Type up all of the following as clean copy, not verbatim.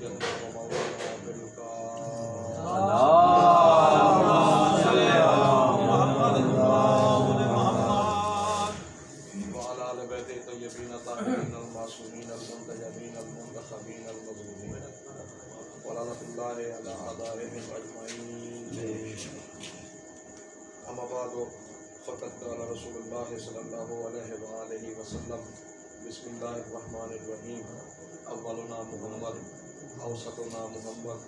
سيدنا ومولانا بالكامل وعلى آل بيته الطيبين الطاهرين المعصومين المنتجبين المنتخبين المظلومين ولعنة الله على أعدائهم أجمعين. أما بعد فقد قال رسول الله صلى الله عليه وآله وسلم بسم الله الرحمن الرحيم أولنا محمد أوسطنا محمد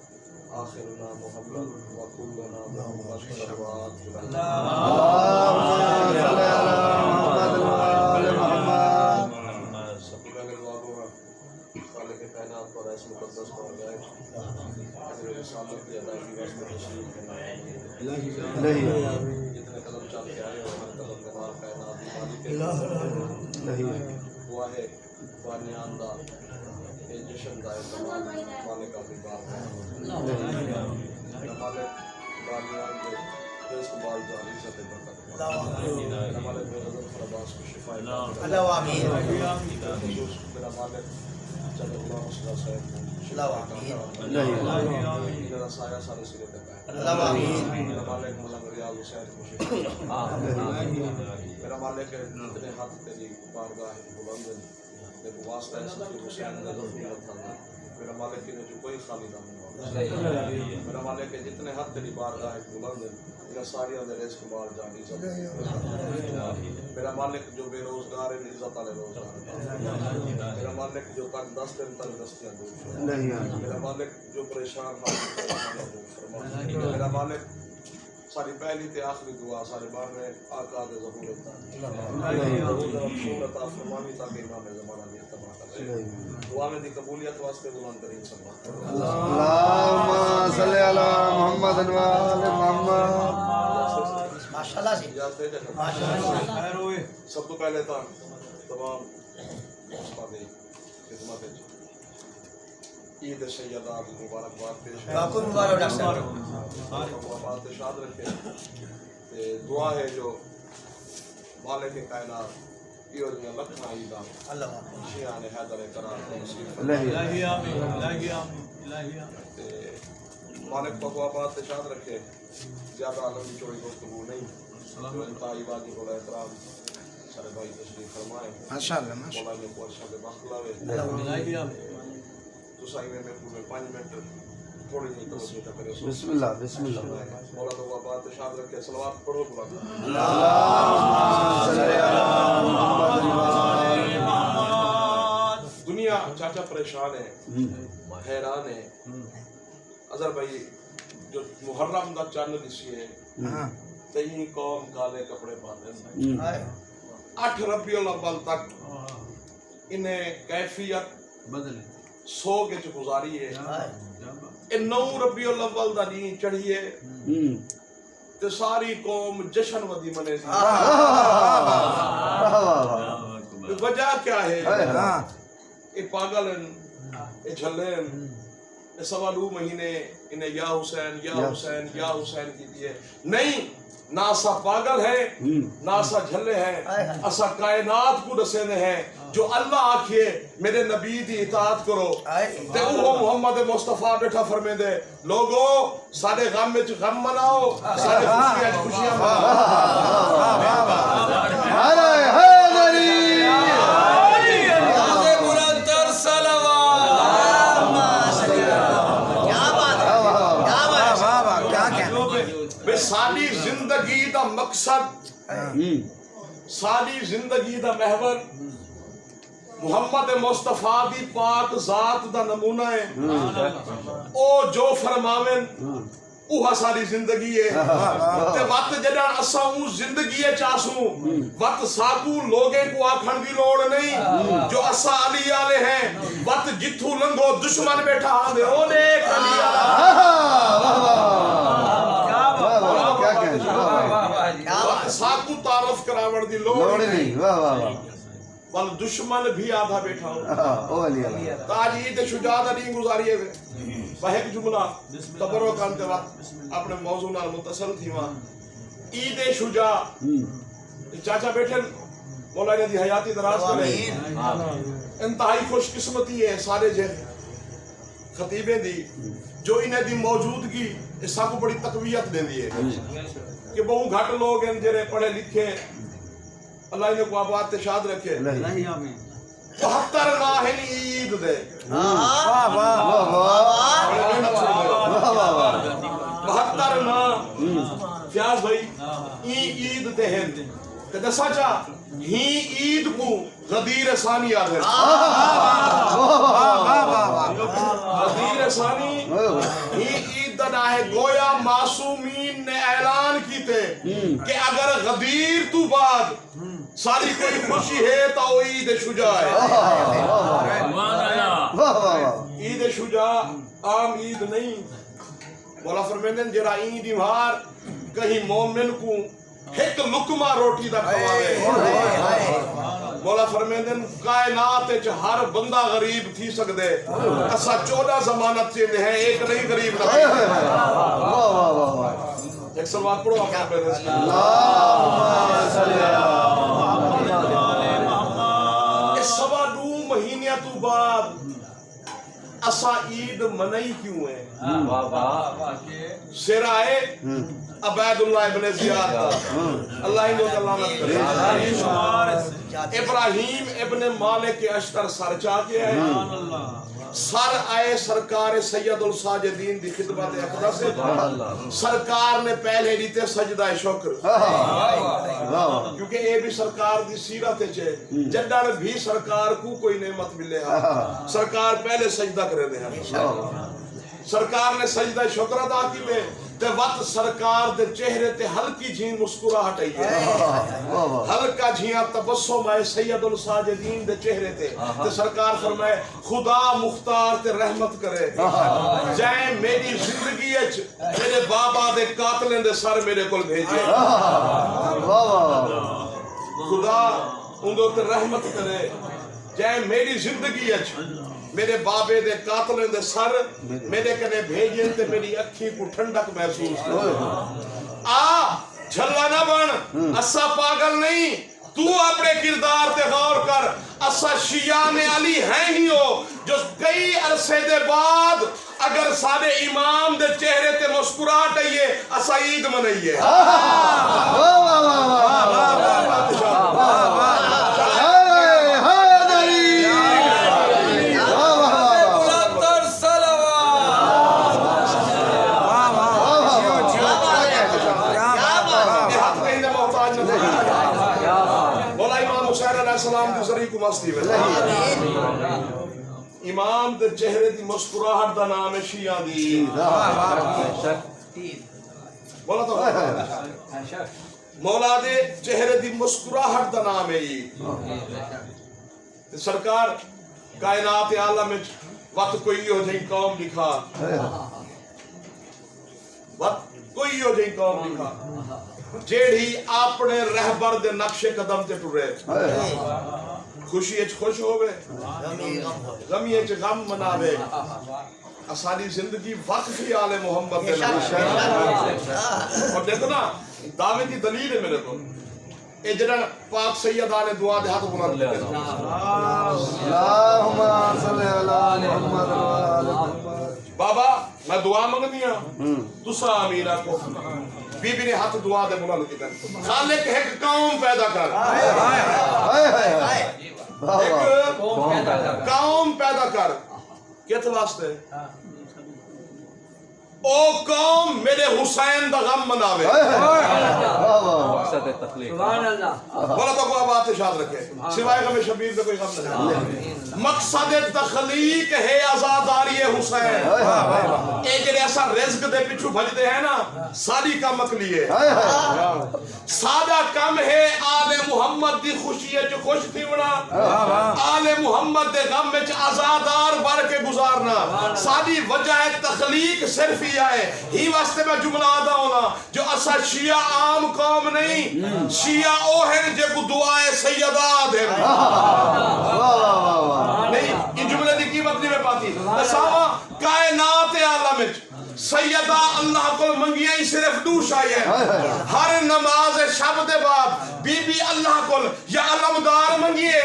آخرنا محمد وكلنا محمد صلوات خالق کائنات پر ایس مقدس پر گئے حضرت رسالت کی ادائیگی واسطے تشریف جتنے قدم چل کے آئے اور ہر قدم نمار کائنات مالک ہوا ہے بانیان دا اے جشن دا اعتماد مالک آبی بار مالک بانیان دے رزق بال جانی ستے برکت مالک بے رضا خراباس کو شفائی اللہ آمین میرا مالک چلے اللہ صلی اللہ آمین میرا سایہ سارے سرے تک ہے اللہ آمین میرا مالک ملنگ ریاض حسین کو شفائی میرا مالک اتنے ہاتھ تیری بارگاہ بلند دیکھو واسطہ ہے سفیر حسین نے ضرورت تھا میرا مالک کی نے جو کوئی خالی نہ ہوا میرا مالک ہے جتنے ہاتھ تیری بارگاہ بلند میرا ساری اندر رزق بار جانی عزت میرا مالک جو بے روزگار ہے عزت والے روزگار میرا مالک جو تک 10 دن تک دستیاں دور میرا مالک جو پریشان میرا مالک ساری پہلی تے آخری دعا سارے بار میں آقا دے ظہور عطا فرمانی تاکہ امام زمانہ بھی اتباع کرے دعا میں دی قبولیت واسطے بلند ترین صلوات اللہم صلی علی محمد و آل محمد. ماشاءاللہ جی اجازت دے جائے ماشاءاللہ سب تو پہلے تھا تمام خدمت عید سیدہ کی مبارکباد پیش ہے آپ کو مبارک ڈاکٹر صاحب وفات شاد رکھے دعا ہے جو مالک کائنات یہ جو لکھنا عیدہ اللہ شیعان حیدر قرار نصیب الہی آمین الہی آمین الہی آمین مالک کو وفات شاد رکھے زیادہ عالم کی چوڑی گفتگو نہیں انتہائی باقی کو احترام سارے بھائی تشریف فرمائے ماشاءاللہ مولا نے پورشہ دے بخلاوے الہی آمین تو سائی میں 5 منٹ تھوڑی نہیں توجہ تک کرے بسم اللہ بسم اللہ. مولا تو وفات شاد رکھے صلوات پڑھو بلند اللہم صلی علی محمد. دنیا چاچا پریشان ہے حیران ہے اظہر بھائی جو محرم دا چاند اسی ہے تئی قوم کالے کپڑے پاتے ہیں 8 ربیع الاول تک انہیں کیفیت بدلے سو کے چ گزاری ہے 9 ربیع الاول دا دین چڑھیے تے ساری قوم جشن ودی منے سی وجہ کیا ہے یہ پاگل ہیں یہ جھلے ہیں یہ 2.5 مہینے انہیں یا حسین یا حسین یا حسین کی دیئے نہیں نہ اسا پاگل ہے نہ اسا جھلے ہیں اسا کائنات کو رسینے ہیں جو اللہ آکھئے میرے نبی دی اطاعت کرو تے وہ محمد مصطفیٰ بیٹھا فرمے دے لوگو سارے غم میں غم مناؤ سارے خوشیاں مناؤ ساری زندگی دا مقصد ساری زندگی دا محور محمد مصطفیٰ دی پاک ذات دا نمونہ ہے او جو فرماویں اوہ ساری زندگی ہے تے وقت جڑا اساں او زندگی چاسوں وقت ساکو لوگے کو آکھن دی لوڑ نہیں جو اساں علی آلے ہیں وقت جتھو لنگو دشمن بیٹھا ہاں دے او نیک علی آلہ ساکو تعارف کراوڑ دی لوڑ نہیں بل دشمن بھی آدھا بیٹھا ہو تاج عید شجاعت علی گزاریے ہوئے بہت جملہ تبرو کانتے وقت اپنے موضوع نال متصل تھی وہاں عید شجاع چاچا بیٹھے مولا نے دی حیاتی دراز کرے انتہائی خوش قسمتی ہے سارے جہاں خطیبیں دی جو انہیں دی موجودگی اس کو بڑی تقویت دے دیئے کہ بہو گھٹ لوگ ہیں جنہیں پڑھے لکھے اللہ انہیں کو آباد تشاد رکھے 72 ماہن عید دے 72 ماہ فیاض بھائی عید دے ہیں کہ دسا چاہ ہی عید کو غدیر ثانی یاد ہے غدیر ثانی ہی عید دا ہے گویا معصومین نے اعلان کیتے کہ اگر غدیر تو بعد ساری کوئی خوشی ہے تو عید شجاع ہے عید شجاع عام عید نہیں مولا فرمیندن جرا عید امہار کہیں مومن کو ایک لقمہ روٹی دا کھواوے مولا فرمیندن کائنات وچ ہر بندہ غریب تھی سکدے اسا 14 ضمانت چیندے ہیں ایک نہیں غریب نہ ایک سلوات پڑھو اپنے پہ اس سوا 2 مہینیاں تو بعد اسا عید منائی کیوں ہے سرائے عبید اللہ ابن زیاد اللہ ہی نوت اللہ نت کرے ابراہیم ابن مالک اشتر سر چاہ کے ہے سر آئے سرکار سید الساجدین دی خدمت اقدس سے سرکار نے پہلے دیتے سجدہ شکر کیونکہ اے بھی سرکار دی سیرت ہے جدر بھی سرکار کو کوئی نعمت ملے سرکار پہلے سجدہ کرے دے سرکار نے سجدہ شکر ادا کی تے وقت سرکار دے چہرے تے ہلکی جھین مسکراہٹ آئی ہے ہلکا جھیاں تبسم آئے سید الساجدین دے چہرے تے سرکار فرمائے خدا مختار تے رحمت کرے جائیں میری زندگی اچ میرے بابا دے قاتلیں دے سر میرے کل بھیجے خدا اندھو تے رحمت کرے جائیں میری زندگی اچ میرے بابے دے قاتلیں دے سر میرے کنے بھیجیں تے میری اکھی کو ٹھنڈک محسوس جھلا نہ بن اسا پاگل نہیں تو اپنے کردار تے غور کر اسا شیعان علی ہیں ہی ہو جو کئی عرصے دے بعد اگر سارے امام دے چہرے تے مسکراہٹ آئیے اسا عید منائیے السلام دی ذریعہ کو مستی میں امام دے چہرے دی مسکراہٹ دا نام ہے شیعہ دی بولا تو مولا دے چہرے دی مسکراہٹ دا نام ہے عید سرکار کائنات عالم میں وقت کوئی ہو جائیں قوم لکھا وقت کوئی ہو جائیں قوم لکھا جیڑی اپنے رہبر دے نقش قدم تے ٹرے خوشی اچ خوش ہوئے غمی اچ غم مناوے اساری زندگی وقفی آل محمد دے نقش اور دیکھو نا دعوے دی دلیل ہے میرے کو اے جنہاں پاک سیدہ نے دعا دے ہاتھ بلند کرے اللہم صلی اللہ محمد بابا میں دعا منگنی ہاں تسا امیرہ کو بی بی نے ہاتھ دعا دے بلند کی خالق ایک قوم پیدا کر ایک قوم پیدا کر کہتے واسطے او قوم میرے حسین دا غم مناوے بولا تو کوئی بات اشاد رکھے سوائے غم شبیر میں کوئی غم نہیں مقصد تخلیق ہے آزاداری حسین اے جڑے ایسا رزق دے پچھو بھجدے ہیں نا ساری کا مکلیے سادہ کم ہے آل محمد دی خوشی ہے جو خوش تھی ونا آل محمد دے غم میں آزادار بار کے گزارنا ساری وجہ تخلیق صرف ہی آئے ہی واسطے میں جملہ آدھا ہونا جو اسا شیعہ عام قوم نہیں شیعہ اوہن جے کو دعائے سیدہ دے نہیں ان جملے دی قیمت نہیں میں پاتی اساوا کائنات عالم سیدہ اللہ کو منگیاں ہی صرف دوش آئی ہے ہر نماز شب دے بعد بی بی اللہ کو یا علمدار منگیے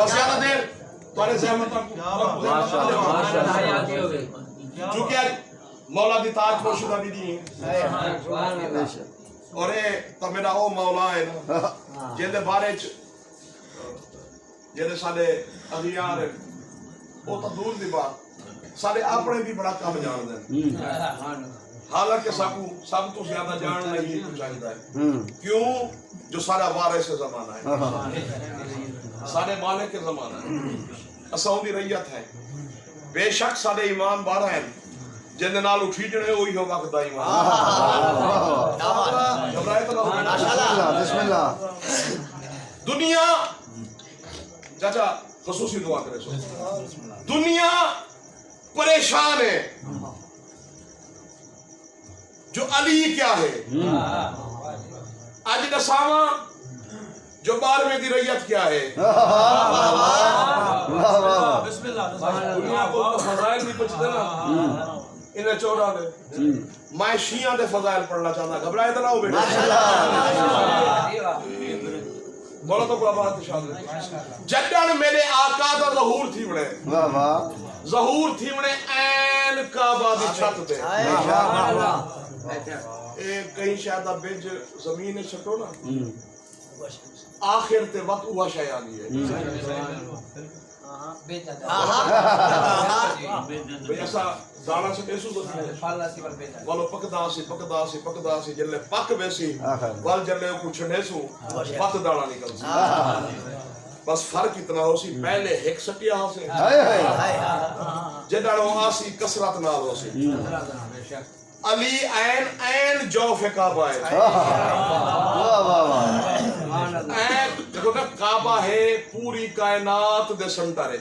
بس زیادہ دیر تمہارے زحمت چونکہ مولا دی تاج پوشیدہ بھی دی اور اے تو میرا او مولا ہے جیندے بارے جیندے سارے اغیار ہیں وہ تو دور دی بات سارے اپنے بھی بڑا کام جان دیں حالانکہ سب تو زیادہ جاننا ہی تو چاہیے ہے کیوں جو سارا وارث زمانہ ہے سارے مالک کے زمانہ ہے اساں دی ریت ہے بے شک سارے امام بارہ ہیں جن نال اٹھیٹنے ہوئی ہوگا خدا ایمان بسم اللہ دنیا چاچا خصوصی دعا کرے سو دنیا پریشان ہے جو علی کیا ہے آج نساواں جو 12ویں دی ریت کیا ہے بسم اللہ دنیا کو فضائل بھی پچھتے نا انہیں چوڑا دے میں شیعہ دے فضائل پڑھنا چاہتا گھبرائے تو نہ ہو بیٹا بولو تو کوئی بات شامل جڈن میرے آقا دا ظہور تھی بڑے ظہور تھی بڑے این کعبہ دی چھت دے کہیں شاید بیج زمین چھٹو نا آخر تے وقت ہوا شایانی ہے بھئی ایسا دانا سے کیسو دھتی ہے والو پکدا سی جلے پک بیسی وال جلے کو چھڑے سو پت دانا نکل سی بس فرق اتنا ہو سی پہلے ایک سٹیا ہو سی جداروں آسی کسرت نال ہو سی علی این جوف کعبہ ہے دیکھو نا کعبہ ہے پوری کائنات دے سنٹر ہے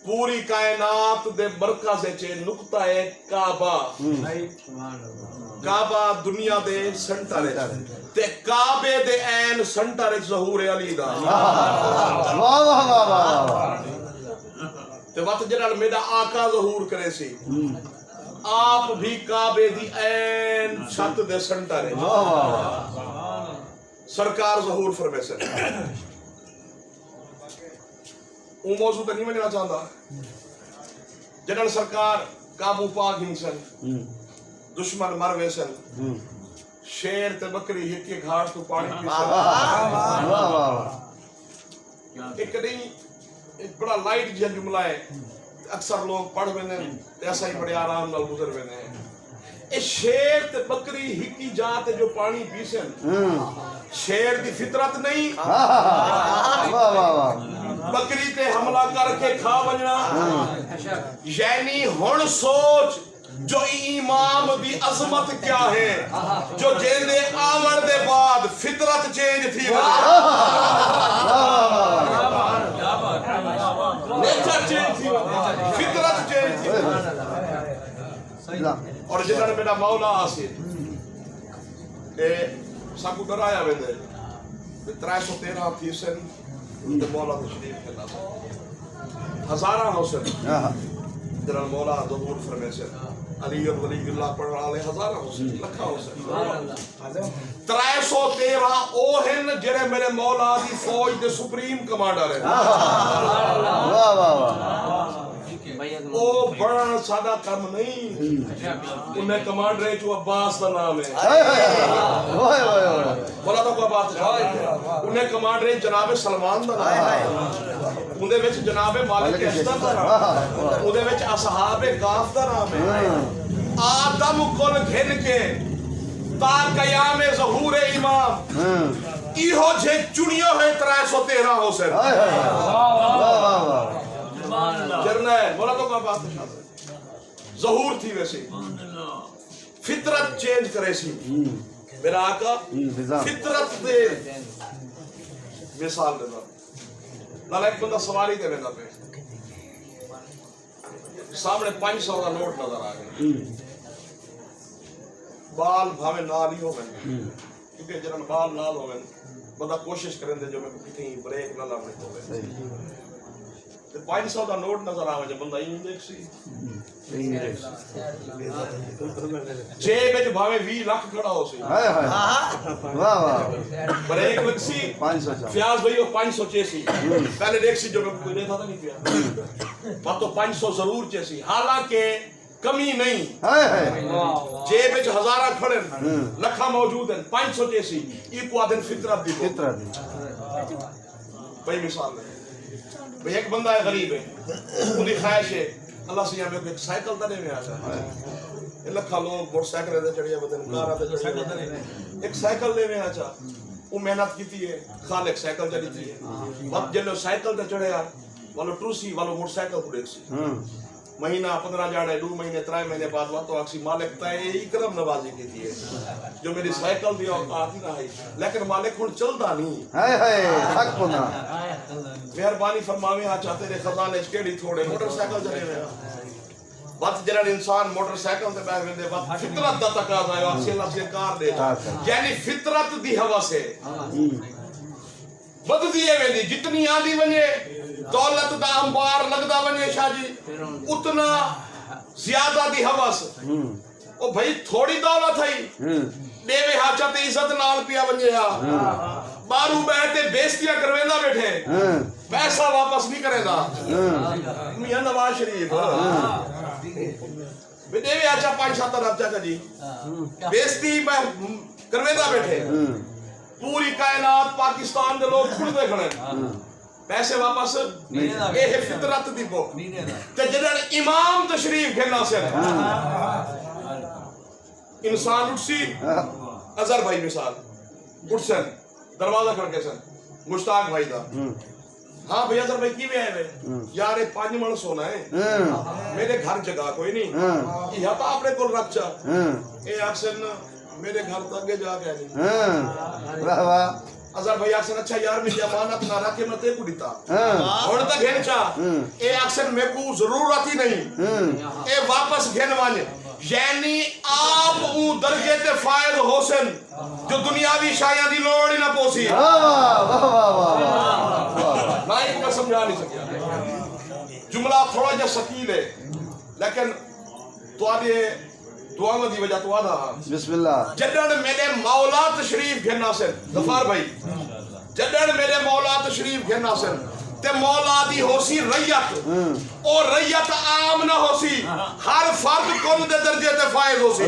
پوری کائنات دے مرکز ہے نقطہ ہے کعبہ کعبہ دنیا دے سنٹر ہے تے کعبے دے این سنٹر ہے ظہور علی دا تے وقت جنال میرا آقا ظہور کرے سی آپ بھی کعبے دی این چھت دے سنٹر ہے سرکار ظہور فرمے سے وہ موضوع تو نہیں مننا چاہتا جنرل سرکار قابو پاک ہی سن دشمن مروے سن شیر تے بکری ایک گھاٹ تو پانی پی سن ایک نہیں ایک بڑا لائٹ جن جملہ ہے اکثر لوگ پڑھ میں نے ایسا ہی بڑے آرام نال گزر میں نے اے شیر تے بکری ہکی جاتے جو پانی پیسن شیر دی فطرت نہیں بکری تے حملہ کر کے کھا بجنا یعنی ہن سوچ جو امام دی عظمت کیا ہے جو جیندے آمن دے بعد فطرت چینج تھی نیچر چینج تھی فطرت چینج تھی اور جنہاں میرا مولا آسید ساکو ڈرایا ویندے 313 فیصد مولا تشریف کے نام ہزارہ حسن جنہاں مولا ظہور فرمے سے علی ولی اللہ پڑھنے والے ہزارہ حسن لکھا حسن 313 او ہن جڑے میرے مولا دی فوج دے سپریم کمانڈر ہیں او بڑھن سادہ کم نہیں انہیں کمانڈر ہے جو عباس دا نام ہے بولا تو کوئی بات ہے انہیں کمانڈر ہے جناب سلمان دا نام ہے انہیں وچ جناب مالک اشتر دا نام ہے انہیں وچ اصحاب کاف دا نام ہے آدم کل گھن کے تا قیام ظہور امام ایہو جھے چنیو ہے 313 ہو سر جرنائل مولا تو کا بات ہے ظہور تھی ویسے فطرت چینج کرے سی میرا آقا فطرت دے مثال دینا لالا ایک بندہ سواری دے میں پہ سامنے 500 کا نوٹ نظر آ گئے بال بھاوے نال ہی ہو گئے کیونکہ جنہاں بال نال ہو گئے بندہ کوشش کریں دے جو میں کہیں بریک نہ لاؤنے ہو گئے 500 کا نوٹ نظر آوے جو بندہ ہی دیکھ سی جیب وچ بھاوے 20 لاکھ کھڑا ہو سی ہائے ہائے واہ واہ پر ایک لکھ سی 500 چاہ فیاض بھائی 500 چیسی پہلے دیکھ سی جو میں کوئی نہیں تھا نہیں پیا بات تو 500 ضرور چیسی حالانکہ کمی نہیں ہائے ہائے جیب وچ ہزاراں کھڑے لکھاں موجود ہیں 500 چیسی یہ کو آدن فطرت دی کتنا دی بھائی مثال ہے بھئی ایک بندہ ہے غریب ہے انہی خواہش ہے اللہ سے یہاں میں ایک سائیکل تنے میں آ جائے یہ لکھا لوگ موٹر سائیکل دے چڑھیا بدن کارا دے چڑھیا بدن ایک سائیکل لے میں آ جا وہ محنت کیتی ہے خالق سائیکل چڑھی تھی ہے وقت جلو سائیکل تے چڑھیا والو ٹروسی والو موٹر سائیکل کو دیکھ سی مہینہ 15 جاڑے 2 مہینے 3 مہینے بعد وقت آکسی مالک تے اکرم نوازی کیتی ہے جو میری سائیکل دی اوقات ہی نہ ہے لیکن مالک ہن چلدا نہیں ہائے ہائے حق ہونا مہربانی فرماویں آ چاہتے رہے خزانے کیڑی تھوڑے موٹر سائیکل چلے ہوئے وقت جڑا انسان موٹر سائیکل تے بیٹھ ویندے وقت فطرت دا تقاضا ہے اکثر لفظ کار دے یعنی فطرت دی حوث ہے بد دیے ویندی جتنی آندی ونجے دولت دا انبار لگدا ونجے شاہ جی اتنا زیادہ دی حوث او بھائی تھوڑی دولت ہے دیوے ہاچا تے عزت نال پیا ونجے ہا بارو بیٹھے بیستیاں کرویندا بیٹھے پیسہ واپس نہیں کرے دا میاں نواز شریف دیوے ہاچا 5-7 ارب چاچا جی بیستی کرویندا بیٹھے پوری کائنات پاکستان دے لوگ کھڑ دے کھڑے پیسے واپس یہ فطرت دی بو تے جڑا امام تشریف گھنا سے انسان اٹھ سی اظہر بھائی مثال اٹھ سن دروازہ کھڑ کے سن مشتاق بھائی دا ہاں بھئی اظہر بھائی کی بھی آئے ہوئے یار 5 من سونا ہے میرے گھر جگہ کوئی نہیں یہ تا اپنے کول رکھ چا اے اکثر میرے گھر تو آگے جا گیا نہیں واہ واہ اظہر بھائی اکثر اچھا یار میری امانت نہ رکھے میں تے کو دیتا اور تک گھن چا اے اکثر میں کو ضرورت ہی نہیں اے واپس گھن وانے یعنی آپ اون درجے تے فائد حسن جو دنیاوی شایاں دی لوڑ ہی نہ پوسی نہ ایک میں سمجھا نہیں سکیا جملہ تھوڑا جا سکیل ہے لیکن تو آدھے دعا میں دی وجہ تو آدھا بسم اللہ جدڑ میرے مولا تشریف گھنا سن غفار بھائی جدڑ میرے مولا تشریف گھنا سن تے مولا دی ہو سی ریت اور ریت عام نہ ہو سی ہر فرد کل دے درجے تے فائد ہو سی